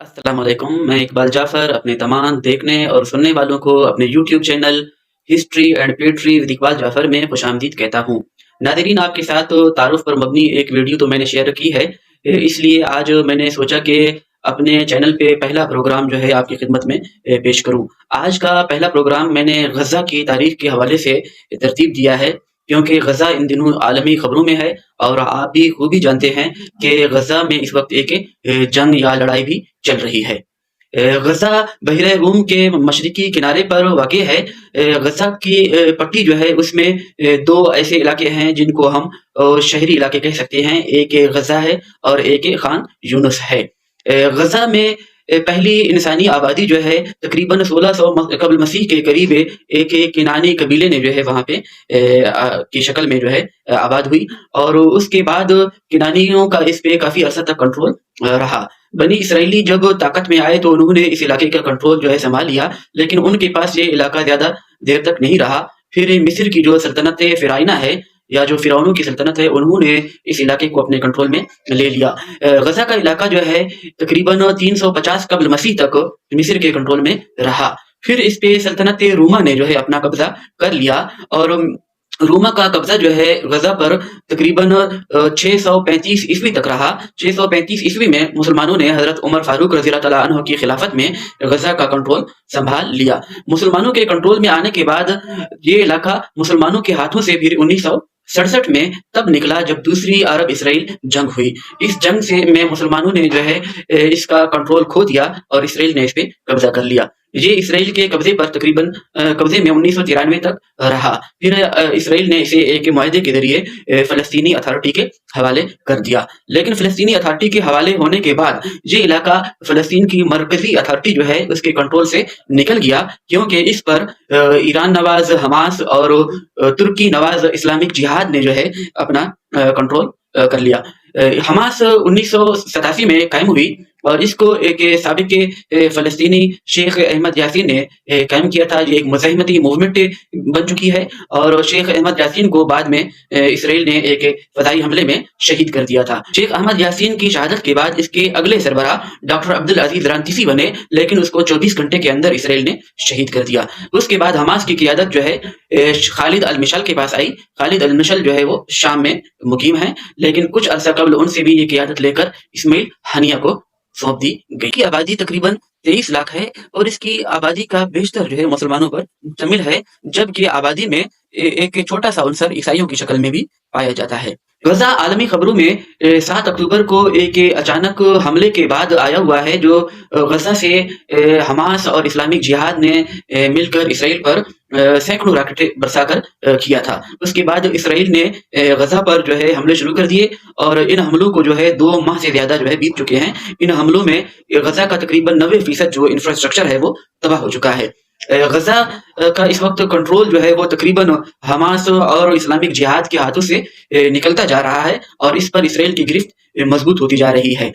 अस्सलाम वालेकुम। मैं इकबाल जाफ़र अपने तमाम देखने और सुनने वालों को अपने YouTube channel history and poetry with Iqbal Jafar में खुशामदीद कहता हूँ। नाज़रीन, आपके साथ तारुफ़ पर मबनी एक वीडियो तो मैंने शेयर की है। इसलिए आज मैंने सोचा कि अपने चैनल पे पहला प्रोग्राम जो है आपकी खिदमत में पेश करूँ। आज का पहला प्रोग्राम मैंने गज़ा की तारीख़ के हवाले से तरतीब दिया है, क्योंकि गज़ा इन दिनों आलमी ख़बरों में है और आप भी खूबी जानते हैं कि गज़ा में इस वक़्त एक जंग या लड़ाई भी चल रही है। गज़ा बहरे रूम के मशरिकी किनारे पर वाक़ है। गज़ा की पट्टी जो है उसमें 2 ऐसे इलाके हैं जिनको हम शहरी इलाके कह सकते हैं। एक गज़ा है और एक खान यूनुस है। गज़ा में पहली इंसानी आबादी जो है तकरीबन 1600 कब्ल मसीह के करीब एक किनानी कबीले ने जो है वहाँ पे की शक्ल में जो है आबाद हुई, और उसके बाद किनानियों का इस पे काफ़ी अरसा तक कंट्रोल रहा। बनी इसराइली जब ताकत में आए तो उन्होंने इस इलाके का कंट्रोल जो है संभाल लिया, लेकिन उनके पास ये इलाका ज़्यादा देर तक नहीं रहा। फिर मिस्र की जो सल्तनत फ़िराइना है या जो फ़िरौनों की सल्तनत है, उन्होंने इस इलाके को अपने कंट्रोल में ले लिया। गज़ा का इलाका जो है तकरीबन 350 कब्ल मसीह तक मिस्र के कंट्रोल में रहा। फिर इस पे सल्तनत रोमा ने जो है अपना कब्ज़ा कर लिया, और रोमा का कब्ज़ा जो है गज़ा पर तकरीबन 635 ईस्वी तक रहा। 635 ईस्वी में मुसलमानों ने हज़रत उमर फ़ारूक रज़ी अल्लाह तआला अन्हु की खिलाफत में गज़ा का कंट्रोल संभाल लिया। मुसलमानों के कंट्रोल में आने के बाद ये इलाका मुसलमानों के हाथों से फिर 1967 में तब निकला जब दूसरी अरब इसराइल जंग हुई। इस जंग से में मुसलमानों ने जो है इसका कंट्रोल खो दिया और इसराइल ने इस पे कब्ज़ा कर लिया। ये इसराइल के कब्ज़े पर तकरीबन कब्ज़े में 1993 तक रहा। फिर इसराइल ने इसे एक मुआहदे के ज़रिए फ़लस्तीनी अथॉरिटी के हवाले कर दिया। लेकिन फ़लस्तीनी अथॉरिटी के हवाले होने के बाद ये इलाका फ़लस्तीन की मरकज़ी अथॉरिटी जो है उसके कंट्रोल से निकल गया, क्योंकि इस पर ईरान नवाज़ हमास और तुर्की नवाज़ इस्लामिक जिहाद ने जो है अपना कंट्रोल कर लिया। हमास 1987 में कायम हुई और इसको एक साबिक फ़लस्तीनी शेख अहमद यासीन ने कायम किया था। ये एक मुज़ाहिमती मूवमेंट बन चुकी है, और शेख अहमद यासीन को बाद में इसराइल ने एक फ़ज़ाई हमले में शहीद कर दिया था। शेख अहमद यासीन की शहादत के बाद इसके अगले सरबराह डॉक्टर अब्दुल अज़ीज़ रांतीसी बने, लेकिन उसको 24 घंटे के अंदर इसराइल ने शहीद कर दिया। उसके बाद हमास की क़ियादत जो है खालिद अल-मिशल के पास आई। खालिद अल-मिशल जो है वो शाम में मुकीम है, लेकिन कुछ अरसा कबल उनसे भी ये क़ियादत लेकर इस्माइल हानिया को सौंप दी गई। की आबादी तकरीबन 23 लाख है और इसकी आबादी का बेशतर जो है मुसलमानों पर मुश्तमिल है, जबकि आबादी में एक छोटा सा अंसर ईसाइयों की शक्ल में भी पाया जाता है। गज़ा आलमी खबरों में 7 अक्टूबर को एक अचानक हमले के बाद आया हुआ है, जो गज़ा से हमास और इस्लामिक जिहाद ने मिलकर इसराइल पर सैकड़ों रॉकेटें बरसाकर किया था। उसके बाद इसराइल ने गज़ा पर जो है हमले शुरू कर दिए, और इन हमलों को जो है 2 माह से ज़्यादा जो है बीत चुके हैं। इन हमलों में गज़ा का तकरीबन 90% जो इंफ्रास्ट्रक्चर है वो तबाह हो चुका है। गज़ा का इस वक्त कंट्रोल जो है वो तकरीबन हमास और इस्लामिक जिहाद के हाथों से निकलता जा रहा है, और इस पर इसराइल की गिरफ्त मजबूत होती जा रही है।